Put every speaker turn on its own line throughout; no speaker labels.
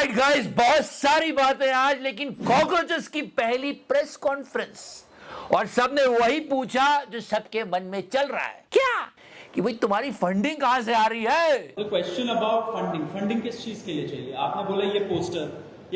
Alright guys, बहुत सारी बातें आज, लेकिन कॉकरोचेस की पहली प्रेस कॉन्फ्रेंस और सबने वही पूछा जो सबके मन में चल रहा है, क्या कि भाई तुम्हारी फंडिंग कहां से आ रही है।
The question about funding, funding किस चीज के लिए चाहिए? आपने बोला ये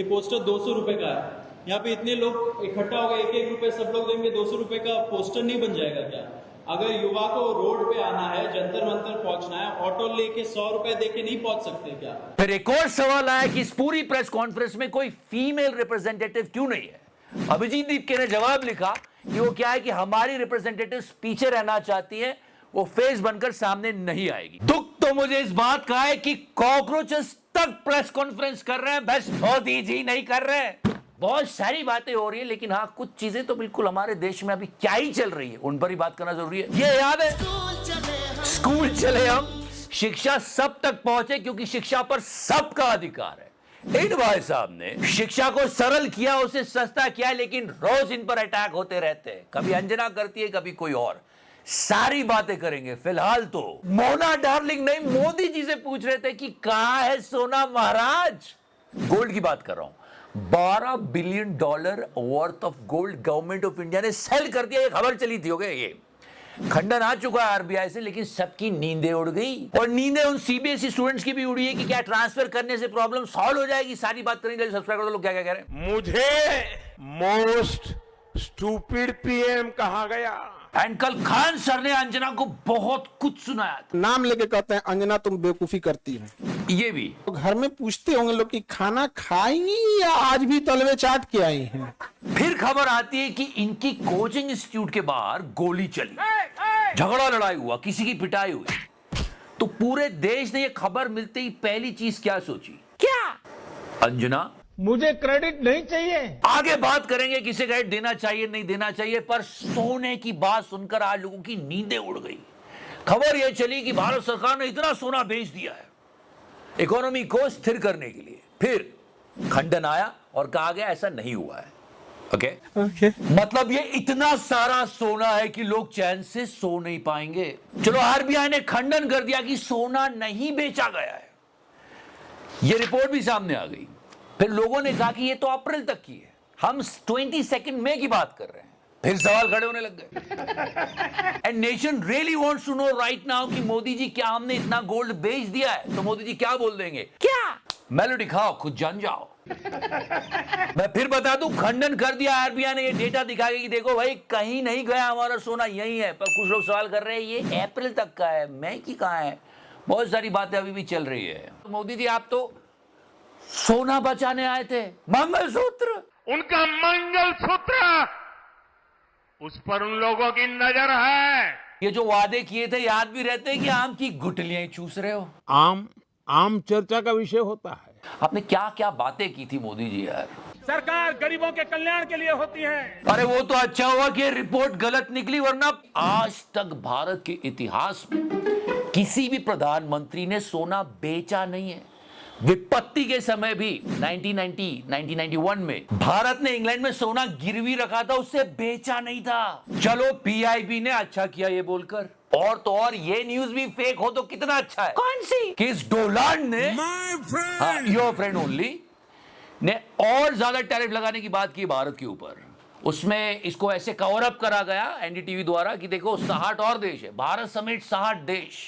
पोस्टर 200 रुपए का है। यहाँ पे इतने लोग इकट्ठा हो गए, एक रुपए सब लोग देंगे, 200 रुपए का पोस्टर नहीं बन जाएगा क्या? अगर युवा को रोड पे आना है, जंतर मंतर पहुंचना है, ऑटो लेके 100 रुपए देके नहीं पहुंच सकते क्या?
फिर एक और सवाल आया कि इस पूरी प्रेस कॉन्फ्रेंस में कोई फीमेल रिप्रेजेंटेटिव क्यों नहीं है। अभिजीत दीपके ने जवाब लिखा कि वो क्या है कि हमारी रिप्रेजेंटेटिव पीछे रहना चाहती है, वो फेस बनकर सामने नहीं आएगी। दुख तो मुझे इस बात का है कि कॉकरोचेस तक प्रेस कॉन्फ्रेंस कर रहे हैं, बस मोदी जी नहीं कर रहे हैं। बहुत सारी बातें हो रही है, लेकिन हाँ, कुछ चीजें तो बिल्कुल हमारे देश में अभी क्या ही चल रही है, उन पर ही बात करना जरूरी है। ये याद है, स्कूल चले हम, शिक्षा सब तक पहुंचे, क्योंकि शिक्षा पर सबका अधिकार है। इन भाई साहब ने शिक्षा को सरल किया, उसे सस्ता किया, लेकिन रोज इन पर अटैक होते रहते हैं। कभी अंजना करती है, कभी कोई और। सारी बातें करेंगे। फिलहाल तो मोना डार्लिंग नहीं, मोदी जी से पूछ रहे थे कि कहां है सोना महाराज। गोल्ड की बात कर रहा हूं। $12 billion worth of gold government of India ने सेल कर दिया। ये खबर चली थी, हो गया, ये खंडन आ चुका है आरबीआई से, लेकिन सबकी नींदें उड़ गई। और नींदें उन सीबीएसई स्टूडेंट्स की भी उड़ी है कि क्या ट्रांसफर करने से प्रॉब्लम सॉल्व हो जाएगी। सारी बात करेंगे। सब्सक्राइब कर दो। लोग क्या क्या कह रहे हैं।
मुझे मोस्ट स्टूपिड पीएम कहा गया।
एंड कल खान सर ने अंजना को बहुत कुछ सुनाया था।
नाम लेके कहते हैं अंजना तुम बेवकूफी करती है।
ये भी
तो घर में पूछते होंगे लोग कि खाना खाई या आज भी तलवे चाट के आई हैं।
फिर खबर आती है कि इनकी कोचिंग इंस्टीट्यूट के बाहर गोली चली, झगड़ा लड़ाई हुआ, किसी की पिटाई हुई। तो पूरे देश ने ये खबर मिलते ही पहली चीज क्या सोची, क्या अंजना
मुझे क्रेडिट नहीं चाहिए।
आगे बात करेंगे किसे क्रेडिट देना चाहिए नहीं देना चाहिए, पर सोने की बात सुनकर आज लोगों की नींदें उड़ गई। खबर यह चली कि भारत सरकार ने इतना सोना बेच दिया है इकोनॉमी को स्थिर करने के लिए। फिर खंडन आया और कहा गया ऐसा नहीं हुआ है। ओके। मतलब ये इतना सारा सोना है कि लोग चैन से सो नहीं पाएंगे। चलो, आरबीआई ने खंडन कर दिया कि सोना नहीं बेचा गया है, ये रिपोर्ट भी सामने आ गई। फिर लोगों ने कहा कि ये तो अप्रैल तक की है, हम 22 मई की बात कर रहे हैं। फिर सवाल खड़े होने लग गए। And nation really wants to know right now कि मोदी जी क्या हमने इतना गोल्ड बेच दिया है? तो मोदी जी क्या बोल देंगे, क्या मेलोडी खाओ खुद जान जाओ। मैं फिर बता दूं, खंडन कर दिया आरबीआई ने। ये डेटा दिखा कि देखो भाई, कहीं नहीं गया हमारा सोना, यही है। पर कुछ लोग सवाल कर रहे हैं ये अप्रैल तक का है, मई की कहां है। बहुत सारी बातें अभी भी चल रही है। मोदी जी आप तो सोना बचाने आए थे, मंगलसूत्र,
उनका मंगलसूत्र, उस पर उन लोगों की नजर है।
ये जो वादे किए थे याद भी रहते हैं कि आम की गुठलियां ही चूस रहे हो।
आम चर्चा का विषय होता है।
आपने क्या क्या बातें की थी मोदी जी यार।
सरकार गरीबों के कल्याण के लिए होती है।
अरे वो तो अच्छा हुआ कि रिपोर्ट गलत निकली, वरना आज तक भारत के इतिहास में किसी भी प्रधानमंत्री ने सोना बेचा नहीं है। विपत्ति के समय भी 1991 में भारत ने इंग्लैंड में सोना गिरवी रखा था, उससे बेचा नहीं था। चलो, पीआईबी ने अच्छा किया ये बोलकर। और तो और ये न्यूज भी फेक हो तो कितना अच्छा है। कौन सी? कि इस डोलान ने, योर फ्रेंड ओनली ने और ज्यादा टैरिफ लगाने की बात की भारत के ऊपर। उसमें इसको ऐसे कवर अप करा गया एनडीटीवी द्वारा कि देखो 60 और देश है, भारत समेत 60 देश।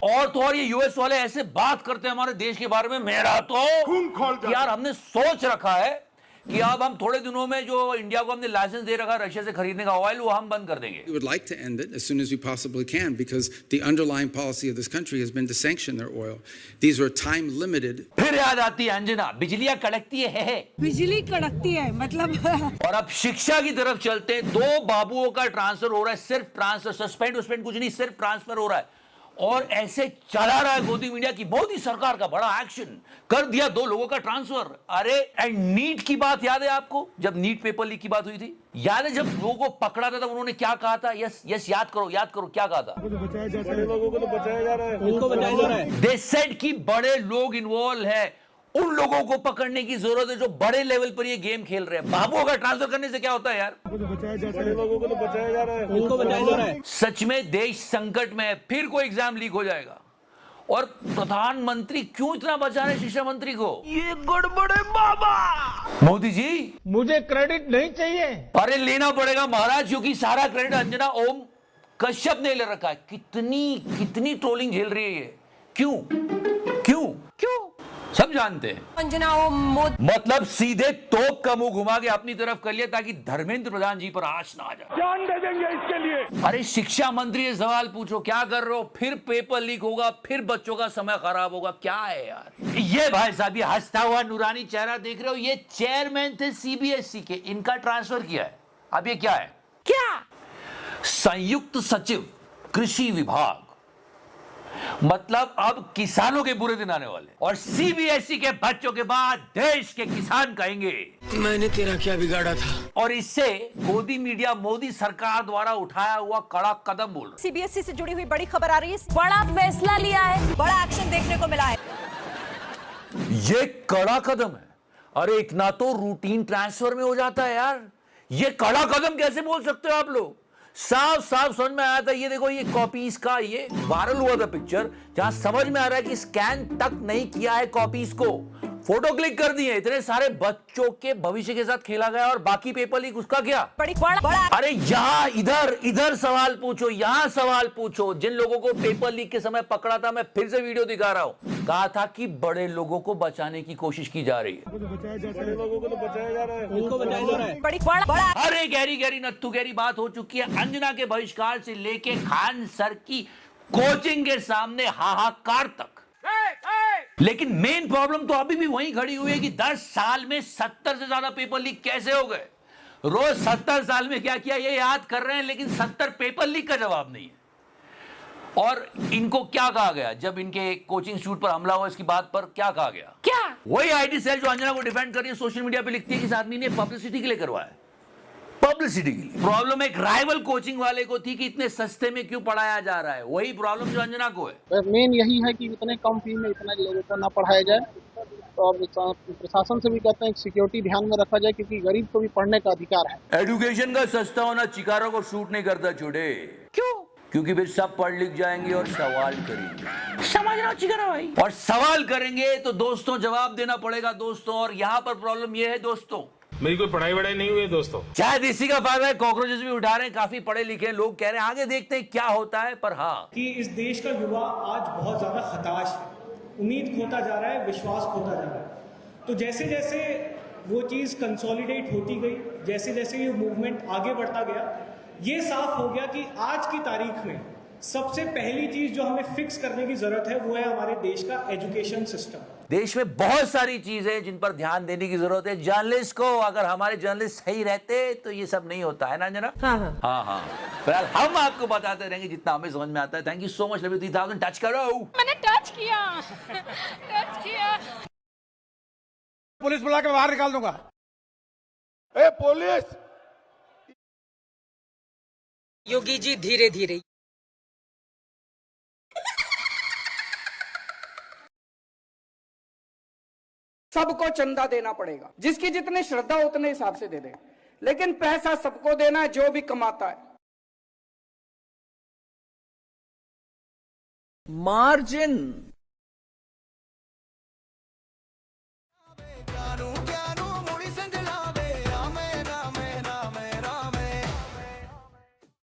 और तो और ये यूएस वाले ऐसे बात करते हैं हमारे देश के बारे में, मेरा तो यार हमने सोच रखा है कि अब हम थोड़े दिनों में जो इंडिया को हमने लाइसेंस दे रखा है रशिया से खरीदने का ऑयल, वो हम बंद कर देंगे।
We would like to end it as soon as we possibly can because the underlying policy of this country has been to sanction their oil. These are time limited.
फिर याद आती है अंजना, बिजलियां कड़कती है।
बिजली कड़कती है मतलब।
और अब शिक्षा की तरफ चलते हैं। 2 बाबुओं का ट्रांसफर हो रहा है, सिर्फ ट्रांसफर, सस्पेंड कुछ नहीं, सिर्फ ट्रांसफर हो रहा है। और ऐसे चला रहा है मोदी मीडिया की मोदी सरकार का बड़ा एक्शन, कर दिया 2 लोगों का ट्रांसफर। अरे एंड नीट की बात याद है आपको, जब नीट पेपर लीक की बात हुई थी, याद है जब लोगों को पकड़ा था तब उन्होंने क्या कहा था? यस याद करो क्या कहा था?
बड़े लोगों को तो बचाया जा रहा है, उनको बचाया जा रहा है।
दे सेड कि बड़े लोग इन्वॉल्व है, उन लोगों को पकड़ने की जरूरत है जो बड़े लेवल पर ये गेम खेल रहे हैं। बाबुओं का ट्रांसफर करने से क्या होता है यार?
बड़े लोगों को तो बचाया जा रहा है, उनको बचाया जा रहा है।
सच में देश संकट में है, फिर कोई एग्जाम लीक हो जाएगा। और प्रधानमंत्री क्यों इतना बचा रहे शिक्षा मंत्री को? ये गड़बड़ है बाबा। मोदी जी,
मुझे क्रेडिट नहीं चाहिए।
अरे लेना पड़ेगा महाराज, क्योंकि सारा क्रेडिट अंजना ओम कश्यप ने ले रखा है। कितनी ट्रोलिंग झेल रही है ये। क्यों क्यों क्यों सब जानते हैं।
अंजना ओम
मतलब सीधे तोप का मुंह घुमा के अपनी तरफ कर लिया ताकि धर्मेंद्र प्रधान जी पर आंच ना आ जाए।
जान दे देंगे इसके लिए।
अरे शिक्षा मंत्री से सवाल पूछो, क्या कर रहे हो? फिर पेपर लीक होगा, फिर बच्चों का समय खराब होगा। क्या है यार ये? भाई साहब, ये हंसता हुआ नूरानी चेहरा देख रहे हो, ये चेयरमैन थे सीबीएसई के, इनका ट्रांसफर किया है। अब ये क्या है? क्या संयुक्त सचिव कृषि विभाग, मतलब अब किसानों के बुरे दिन आने वाले। और सीबीएसई के बच्चों के बाद देश के किसान कहेंगे
मैंने तेरा क्या बिगाड़ा था।
और इससे गोदी मीडिया मोदी सरकार द्वारा उठाया हुआ कड़ा कदम बोल रहे।
सीबीएसई से जुड़ी हुई बड़ी खबर आ रही है, बड़ा फैसला लिया है, बड़ा एक्शन देखने को मिला है।
ये कड़ा कदम है। अरे इतना तो रूटीन ट्रांसफर में हो जाता है यार, ये कड़ा कदम कैसे बोल सकते हो आप लोग? साफ साफ समझ में आया था। ये देखो, ये कॉपीज का ये वायरल हुआ था पिक्चर, जहां समझ में आ रहा है कि स्कैन तक नहीं किया है कॉपीज को, फोटो क्लिक कर दिए। इतने सारे बच्चों के भविष्य के साथ खेला गया और बाकी पेपर लीक उसका क्या?
बड़ा
अरे यहाँ इधर सवाल पूछो, यहाँ सवाल पूछो। जिन लोगों को पेपर लीक के समय पकड़ा था, मैं फिर से वीडियो दिखा रहा हूँ, कहा था कि बड़े लोगों को बचाने की कोशिश की जा रही है। अरे गहरी नत्थू गहरी बात हो चुकी है। अंजना के बहिष्कार से लेके खान सर की कोचिंग के सामने हाहाकार तक। लेकिन मेन प्रॉब्लम तो अभी भी वहीं खड़ी हुई है कि 10 साल में 70 से ज्यादा पेपर लीक कैसे हो गए। रोज 70 साल में क्या किया ये याद कर रहे हैं, लेकिन 70 पेपर लीक का जवाब नहीं है। और इनको क्या कहा गया जब इनके कोचिंग इंस्टीट्यूट पर हमला हुआ? इसकी बात पर क्या कहा गया? क्या वही आईटी सेल जो अंजना को डिफेंड कर रही है, सोशल मीडिया पे लिखती है कि इस आदमी ने पब्लिसिटी के लिए करवाया। पब्लिसिटी के लिए। प्रॉब्लम एक राइवल कोचिंग वाले को थी कि इतने सस्ते में क्यों पढ़ाया जा रहा है। वही प्रॉब्लम जो अंजना को है।
मेन यही है कि इतने कम फी में इतने लोगों को ना पढ़ाया जाए। तो अब प्रशासन से भी कहते हैं कि सिक्योरिटी ध्यान में रखा जाए, क्योंकि गरीब को भी पढ़ने का अधिकार है।
एजुकेशन का सस्ता होना चिकारों को शूट नहीं करता छोटे। क्यों? क्योंकि फिर सब पढ़ लिख जाएंगे और सवाल करेंगे। समझ रहा चिकारा भाई? और सवाल करेंगे तो दोस्तों जवाब देना पड़ेगा दोस्तों। और यहाँ पर प्रॉब्लम यह है दोस्तों,
मेरी कोई पढ़ाई वढ़ाई नहीं हुई दोस्तों।
शायद इसी का फायदा है, कॉकरोचेस भी उठा रहे हैं, काफी पढ़े लिखे लोग कह रहे हैं आगे देखते हैं क्या होता है। पर हाँ
कि इस देश का युवा आज बहुत ज्यादा हताश है, उम्मीद खोता जा रहा है, विश्वास खोता जा रहा है। तो जैसे जैसे वो चीज कंसोलिडेट होती गई, जैसे जैसे ये मूवमेंट आगे बढ़ता गया, ये साफ हो गया कि आज की तारीख में सबसे पहली चीज जो हमें फिक्स करने की जरूरत है वो है हमारे देश का एजुकेशन सिस्टम। देश
में बहुत सारी चीजें जिन पर ध्यान देने की जरूरत है जर्नलिस्ट को। अगर हमारे जर्नलिस्ट सही रहते तो ये सब नहीं होता है ना अंजना। हाँ। फिलहाल हम आपको बताते रहेंगे जितना हमें समझ में आता है। Thank you so much. Love you 3000। Touch करो।
मैंने टच किया।
पुलिस बुला के बाहर निकाल दूंगा।
ए पुलिस!
योगी जी धीरे धीरे।
सबको चंदा देना पड़ेगा, जिसकी जितनी श्रद्धा उतने हिसाब से दे दे, लेकिन पैसा सबको देना है जो भी कमाता है।
मार्जिन